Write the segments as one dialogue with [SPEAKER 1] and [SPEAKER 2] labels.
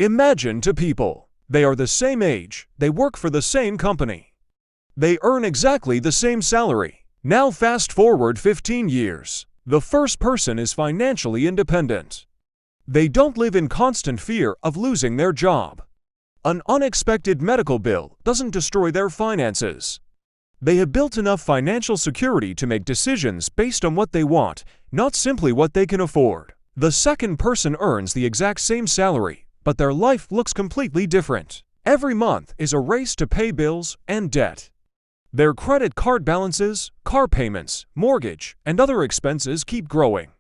[SPEAKER 1] Imagine two people. They are the same age, they work for the same company. They earn exactly the same salary. Now fast forward 15 years. The first person is financially independent. They don't live in constant fear of losing their job. An unexpected medical bill doesn't destroy their finances. They have built enough financial security to make decisions based on what they want, not simply what they can afford. The second person earns the exact same salary, but their life looks completely different. Every month is a race to pay bills and debt. Their credit card balances, car payments, mortgage, and other expenses keep growing.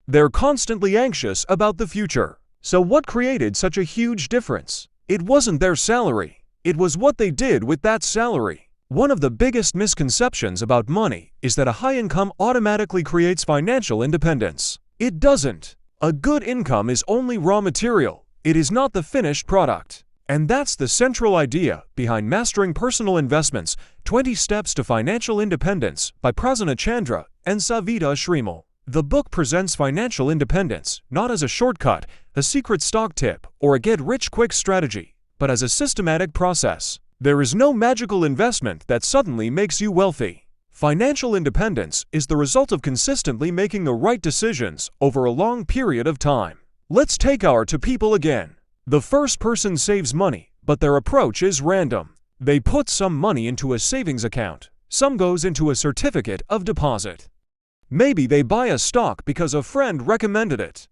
[SPEAKER 1] They're constantly anxious about the future. So what created such a huge difference? It wasn't their salary. It was what they did with that salary. One of the biggest misconceptions about money is that a high income automatically creates financial independence. It doesn't. A good income is only raw material. It is not the finished product. And that's the central idea behind Mastering Personal Investments, 20 Steps to Financial Independence by Prasanna Chandra Savita Srimal. The book presents financial independence not as a shortcut, a secret stock tip, or a get-rich-quick strategy, but as a systematic process. There is no magical investment that suddenly makes you wealthy. Financial independence is the result of consistently making the right decisions over a long period of time. Let's take our two people again. The first person saves money, but their approach is random. They put some money into a savings account. Some goes into a certificate of deposit. Maybe they buy a stock because a friend recommended it.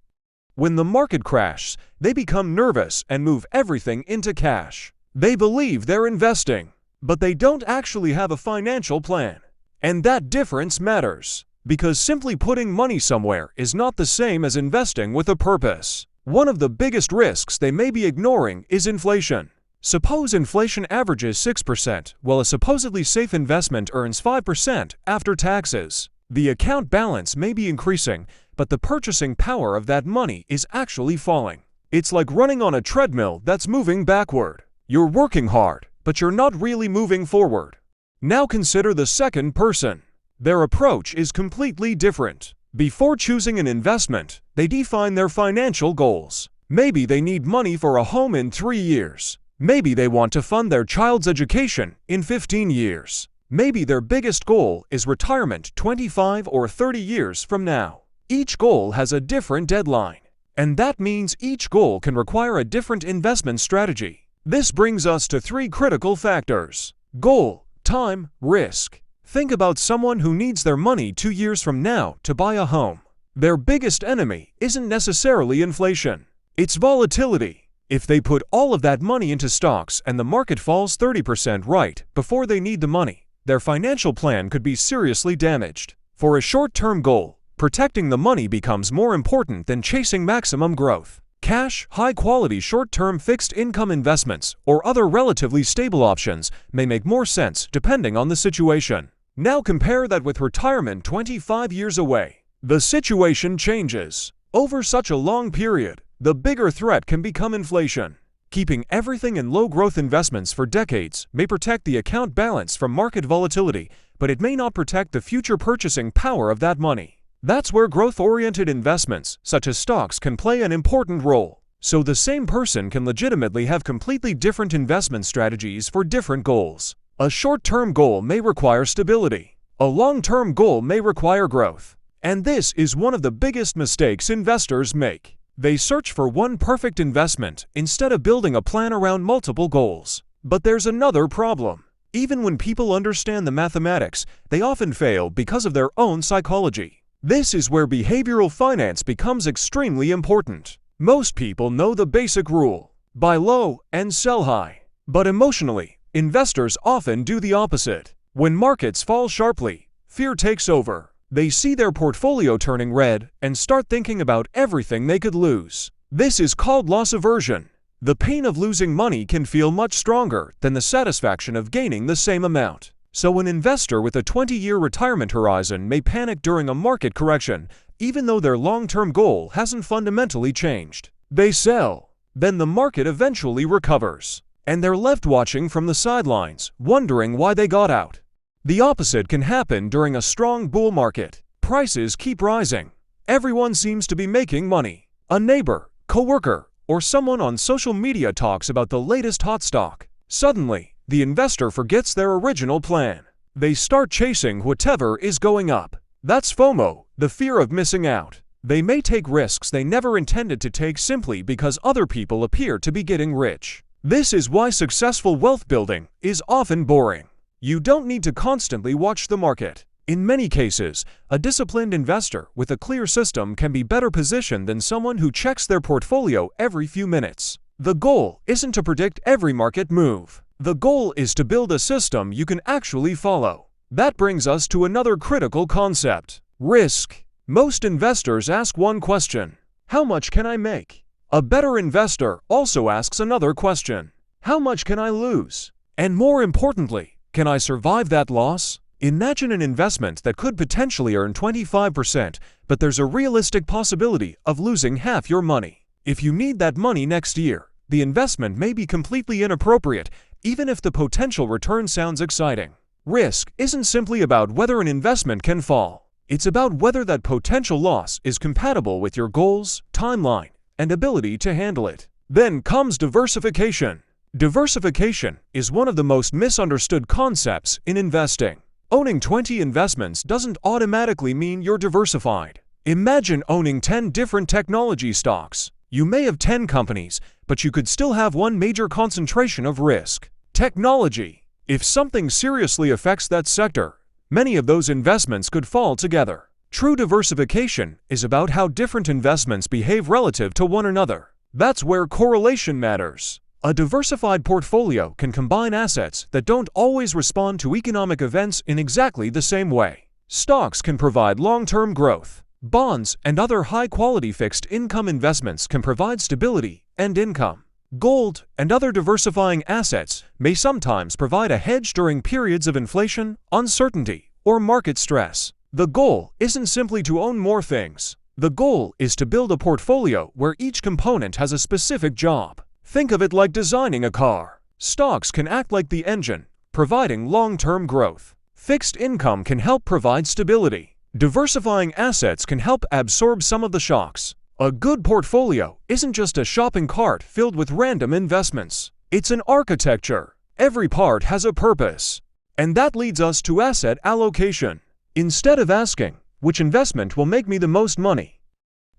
[SPEAKER 1] When the market crashes, they become nervous and move everything into cash. They believe they're investing, but they don't actually have a financial plan. And that difference matters, because simply putting money somewhere is not the same as investing with a purpose. One of the biggest risks they may be ignoring is inflation. Suppose inflation averages 6%, while a supposedly safe investment earns 5% after taxes. The account balance may be increasing, but the purchasing power of that money is actually falling. It's like running on a treadmill that's moving backward. You're working hard, but you're not really moving forward. Now consider the second person. Their approach is completely different. Before choosing an investment, they define their financial goals. Maybe they need money for a home in 3 years. Maybe they want to fund their child's education in 15 years. Maybe their biggest goal is retirement 25 or 30 years from now. Each goal has a different deadline, and that means each goal can require a different investment strategy. This brings us to 3 critical factors: goal, time, risk. Think about someone who needs their money 2 years from now to buy a home. Their biggest enemy isn't necessarily inflation. It's volatility. If they put all of that money into stocks and the market falls 30% right before they need the money, their financial plan could be seriously damaged. For a short-term goal, protecting the money becomes more important than chasing maximum growth. Cash, high-quality short-term fixed-income investments, or other relatively stable options may make more sense depending on the situation. Now compare that with retirement 25 years away. The situation changes. Over such a long period, the bigger threat can become inflation. Keeping everything in low-growth investments for decades may protect the account balance from market volatility, but it may not protect the future purchasing power of that money. That's where growth-oriented investments, such as stocks, can play an important role. So the same person can legitimately have completely different investment strategies for different goals. A short-term goal may require stability. A long-term goal may require growth. And this is one of the biggest mistakes investors make. They search for one perfect investment instead of building a plan around multiple goals. But there's another problem. Even when people understand the mathematics, they often fail because of their own psychology. This is where behavioral finance becomes extremely important. Most people know the basic rule: buy low and sell high. But emotionally, investors often do the opposite. When markets fall sharply, fear takes over. They see their portfolio turning red and start thinking about everything they could lose. This is called loss aversion. The pain of losing money can feel much stronger than the satisfaction of gaining the same amount. So an investor with a 20-year retirement horizon may panic during a market correction, even though their long-term goal hasn't fundamentally changed. They sell. Then the market eventually recovers, and they're left watching from the sidelines, wondering why they got out. The opposite can happen during a strong bull market. Prices keep rising. Everyone seems to be making money. A neighbor, coworker, or someone on social media talks about the latest hot stock. Suddenly, the investor forgets their original plan. They start chasing whatever is going up. That's FOMO, the fear of missing out. They may take risks they never intended to take simply because other people appear to be getting rich. This is why successful wealth building is often boring. You don't need to constantly watch the market. In many cases, a disciplined investor with a clear system can be better positioned than someone who checks their portfolio every few minutes. The goal isn't to predict every market move. The goal is to build a system you can actually follow. That brings us to another critical concept: risk. Most investors ask one question: how much can I make? A better investor also asks another question: how much can I lose? And more importantly, can I survive that loss? Imagine an investment that could potentially earn 25%, but there's a realistic possibility of losing half your money. If you need that money next year, the investment may be completely inappropriate, even if the potential return sounds exciting. Risk isn't simply about whether an investment can fall. It's about whether that potential loss is compatible with your goals, timeline, and ability to handle it. Then comes diversification. Diversification is one of the most misunderstood concepts in investing. Owning 20 investments doesn't automatically mean you're diversified. Imagine owning 10 different technology stocks. You may have 10 companies, but you could still have one major concentration of risk: technology. If something seriously affects that sector, many of those investments could fall together. True diversification is about how different investments behave relative to one another. That's where correlation matters. A diversified portfolio can combine assets that don't always respond to economic events in exactly the same way. Stocks can provide long-term growth. Bonds and other high-quality fixed-income investments can provide stability and income. Gold and other diversifying assets may sometimes provide a hedge during periods of inflation, uncertainty, or market stress. The goal isn't simply to own more things. The goal is to build a portfolio where each component has a specific job. Think of it like designing a car. Stocks can act like the engine, providing long-term growth. Fixed income can help provide stability. Diversifying assets can help absorb some of the shocks. A good portfolio isn't just a shopping cart filled with random investments. It's an architecture. Every part has a purpose. And that leads us to asset allocation. Instead of asking, which investment will make me the most money,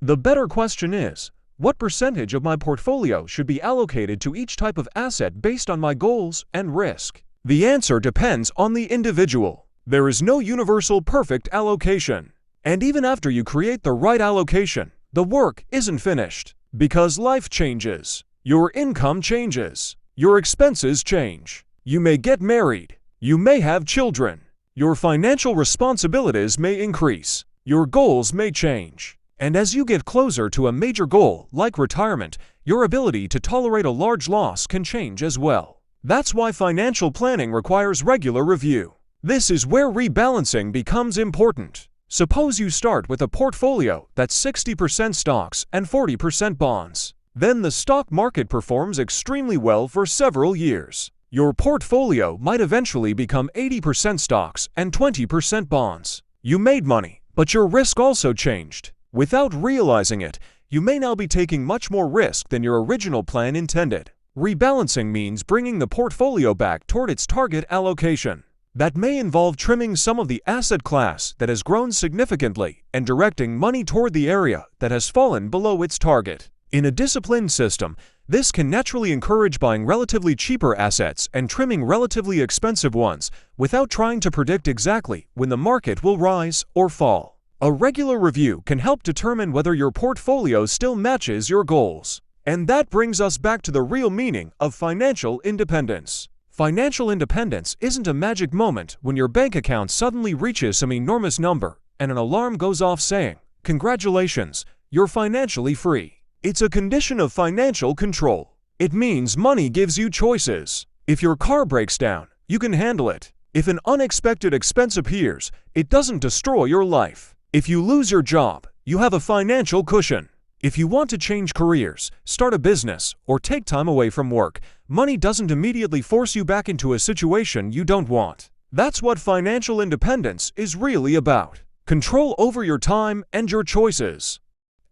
[SPEAKER 1] the better question is, what percentage of my portfolio should be allocated to each type of asset based on my goals and risk? The answer depends on the individual. There is no universal perfect allocation. And even after you create the right allocation, the work isn't finished. Because life changes. Your income changes. Your expenses change. You may get married. You may have children. Your financial responsibilities may increase. Your goals may change. And as you get closer to a major goal, like retirement, your ability to tolerate a large loss can change as well. That's why financial planning requires regular review. This is where rebalancing becomes important. Suppose you start with a portfolio that's 60% stocks and 40% bonds. Then the stock market performs extremely well for several years. Your portfolio might eventually become 80% stocks and 20% bonds. You made money, but your risk also changed. Without realizing it, you may now be taking much more risk than your original plan intended. Rebalancing means bringing the portfolio back toward its target allocation. That may involve trimming some of the asset class that has grown significantly and directing money toward the area that has fallen below its target. In a disciplined system, this can naturally encourage buying relatively cheaper assets and trimming relatively expensive ones without trying to predict exactly when the market will rise or fall. A regular review can help determine whether your portfolio still matches your goals. And that brings us back to the real meaning of financial independence. Financial independence isn't a magic moment when your bank account suddenly reaches some enormous number and an alarm goes off saying, "Congratulations, you're financially free." It's a condition of financial control. It means money gives you choices. If your car breaks down, you can handle it. If an unexpected expense appears, it doesn't destroy your life. If you lose your job, you have a financial cushion. If you want to change careers, start a business, or take time away from work, money doesn't immediately force you back into a situation you don't want. That's what financial independence is really about. Control over your time and your choices.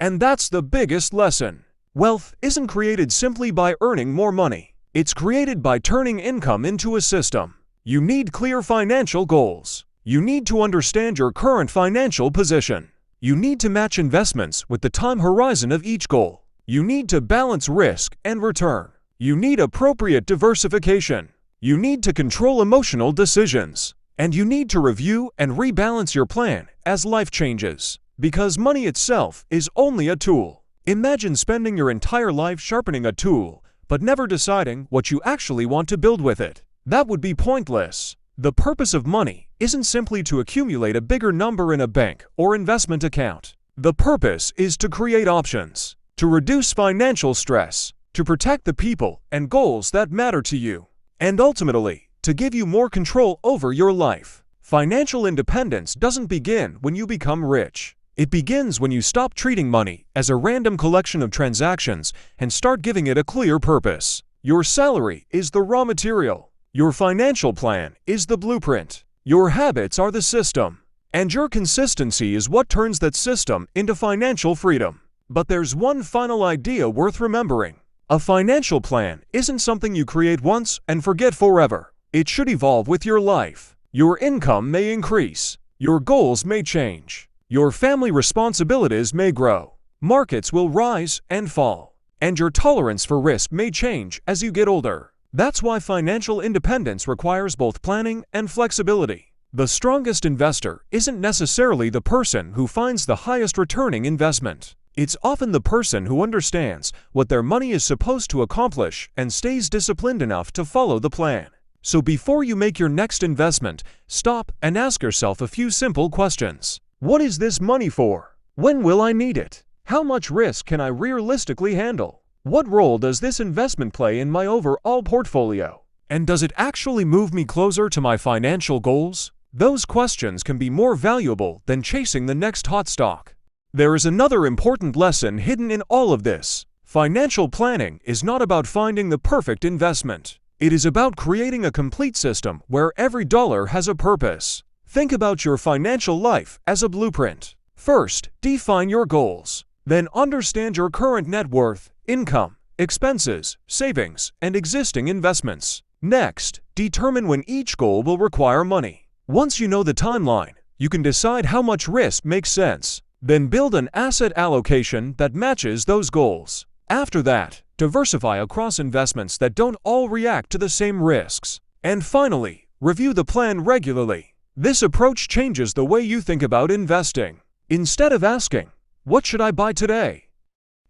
[SPEAKER 1] And that's the biggest lesson. Wealth isn't created simply by earning more money. It's created by turning income into a system. You need clear financial goals. You need to understand your current financial position. You need to match investments with the time horizon of each goal. You need to balance risk and return. You need appropriate diversification. You need to control emotional decisions. And you need to review and rebalance your plan as life changes. Because money itself is only a tool. Imagine spending your entire life sharpening a tool, but never deciding what you actually want to build with it. That would be pointless. The purpose of money isn't simply to accumulate a bigger number in a bank or investment account. The purpose is to create options, to reduce financial stress, to protect the people and goals that matter to you, and ultimately, to give you more control over your life. Financial independence doesn't begin when you become rich. It begins when you stop treating money as a random collection of transactions and start giving it a clear purpose. Your salary is the raw material. Your financial plan is the blueprint. Your habits are the system. And your consistency is what turns that system into financial freedom. But there's one final idea worth remembering. A financial plan isn't something you create once and forget forever. It should evolve with your life. Your income may increase. Your goals may change. Your family responsibilities may grow. Markets will rise and fall. And your tolerance for risk may change as you get older. That's why financial independence requires both planning and flexibility. The strongest investor isn't necessarily the person who finds the highest returning investment. It's often the person who understands what their money is supposed to accomplish and stays disciplined enough to follow the plan. So before you make your next investment, stop and ask yourself a few simple questions. What is this money for? When will I need it? How much risk can I realistically handle? What role does this investment play in my overall portfolio? And does it actually move me closer to my financial goals? Those questions can be more valuable than chasing the next hot stock. There is another important lesson hidden in all of this. Financial planning is not about finding the perfect investment. It is about creating a complete system where every dollar has a purpose. Think about your financial life as a blueprint. First, define your goals. Then understand your current net worth, income, expenses, savings, and existing investments. Next, determine when each goal will require money. Once you know the timeline, you can decide how much risk makes sense. Then build an asset allocation that matches those goals. After that, diversify across investments that don't all react to the same risks. And finally, review the plan regularly. This approach changes the way you think about investing. Instead of asking, "What should I buy today?"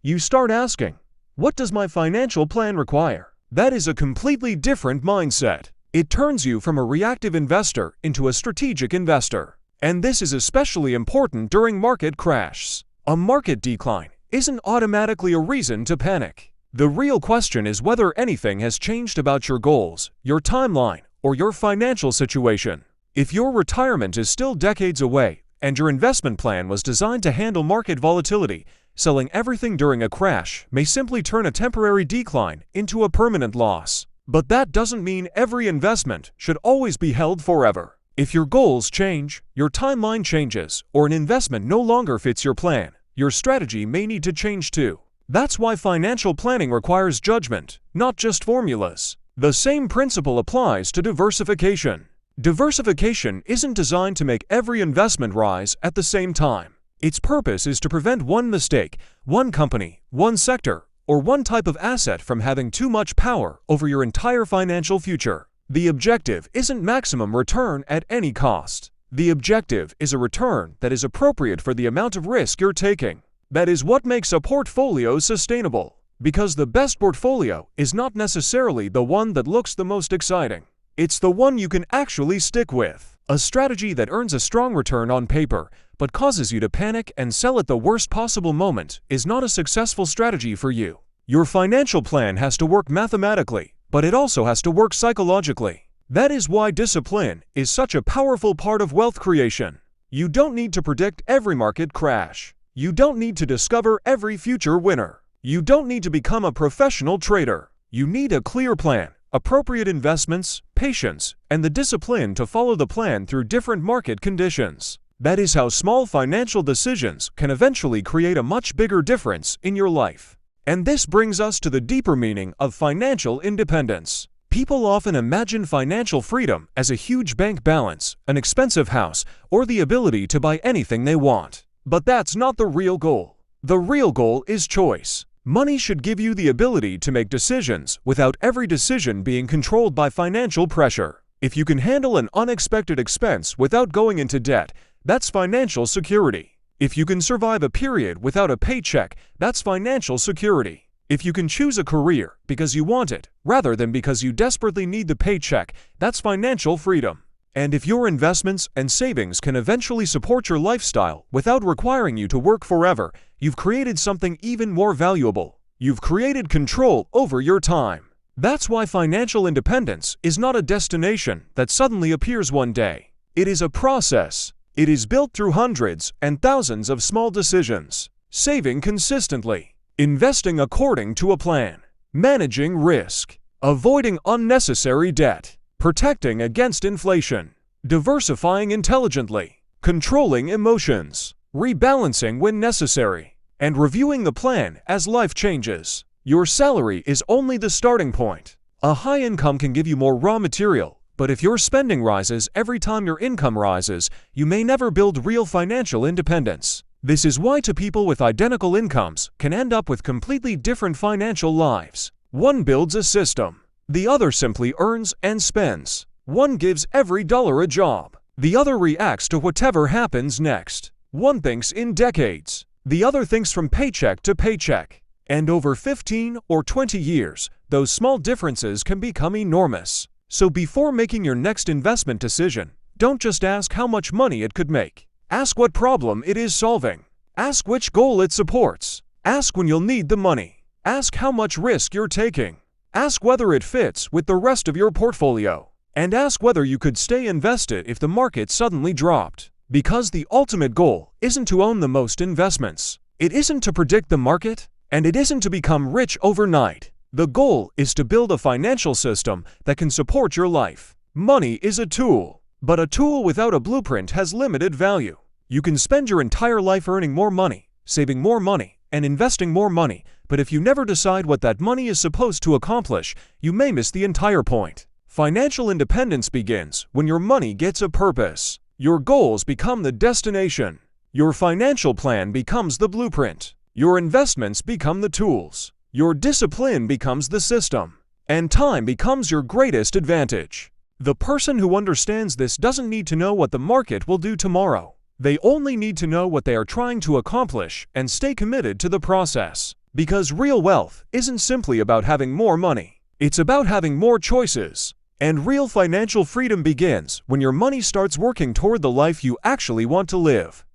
[SPEAKER 1] you start asking, "What does my financial plan require?" That is a completely different mindset. It turns you from a reactive investor into a strategic investor. And this is especially important during market crashes. A market decline isn't automatically a reason to panic. The real question is whether anything has changed about your goals, your timeline, or your financial situation. If your retirement is still decades away, and your investment plan was designed to handle market volatility, selling everything during a crash may simply turn a temporary decline into a permanent loss. But that doesn't mean every investment should always be held forever. If your goals change, your timeline changes, or an investment no longer fits your plan, your strategy may need to change too. That's why financial planning requires judgment, not just formulas. The same principle applies to diversification. Diversification isn't designed to make every investment rise at the same time. Its purpose is to prevent one mistake, one company, one sector, or one type of asset from having too much power over your entire financial future. The objective isn't maximum return at any cost. The objective is a return that is appropriate for the amount of risk you're taking. That is what makes a portfolio sustainable. Because the best portfolio is not necessarily the one that looks the most exciting. It's the one you can actually stick with. A strategy that earns a strong return on paper, but causes you to panic and sell at the worst possible moment, is not a successful strategy for you. Your financial plan has to work mathematically, but it also has to work psychologically. That is why discipline is such a powerful part of wealth creation. You don't need to predict every market crash. You don't need to discover every future winner. You don't need to become a professional trader. You need a clear plan, appropriate investments, patience, and the discipline to follow the plan through different market conditions. That is how small financial decisions can eventually create a much bigger difference in your life. And this brings us to the deeper meaning of financial independence. People often imagine financial freedom as a huge bank balance, an expensive house, or the ability to buy anything they want. But that's not the real goal. The real goal is choice. Money should give you the ability to make decisions without every decision being controlled by financial pressure. If you can handle an unexpected expense without going into debt, that's financial security. If you can survive a period without a paycheck, that's financial security. If you can choose a career because you want it, rather than because you desperately need the paycheck, that's financial freedom. And if your investments and savings can eventually support your lifestyle without requiring you to work forever, you've created something even more valuable. You've created control over your time. That's why financial independence is not a destination that suddenly appears one day. It is a process. It is built through hundreds and thousands of small decisions. Saving consistently, investing according to a plan, managing risk, avoiding unnecessary debt, protecting against inflation, diversifying intelligently, controlling emotions, rebalancing when necessary, and reviewing the plan as life changes. Your salary is only the starting point. A high income can give you more raw material, but if your spending rises every time your income rises, you may never build real financial independence. This is why two people with identical incomes can end up with completely different financial lives. One builds a system. The other simply earns and spends. One gives every dollar a job. The other reacts to whatever happens next. One thinks in decades. The other thinks from paycheck to paycheck. And over 15 or 20 years, those small differences can become enormous. So before making your next investment decision, don't just ask how much money it could make. Ask what problem it is solving. Ask which goal it supports. Ask when you'll need the money. Ask how much risk you're taking. Ask whether it fits with the rest of your portfolio. And ask whether you could stay invested if the market suddenly dropped. Because the ultimate goal isn't to own the most investments. It isn't to predict the market, and it isn't to become rich overnight. The goal is to build a financial system that can support your life. Money is a tool, but a tool without a blueprint has limited value. You can spend your entire life earning more money, saving more money, and investing more money, but if you never decide what that money is supposed to accomplish, you may miss the entire point. Financial independence begins when your money gets a purpose. Your goals become the destination. Your financial plan becomes the blueprint. Your investments become the tools. Your discipline becomes the system. And time becomes your greatest advantage. The person who understands this doesn't need to know what the market will do tomorrow. They only need to know what they are trying to accomplish and stay committed to the process. Because real wealth isn't simply about having more money. It's about having more choices. And real financial freedom begins when your money starts working toward the life you actually want to live.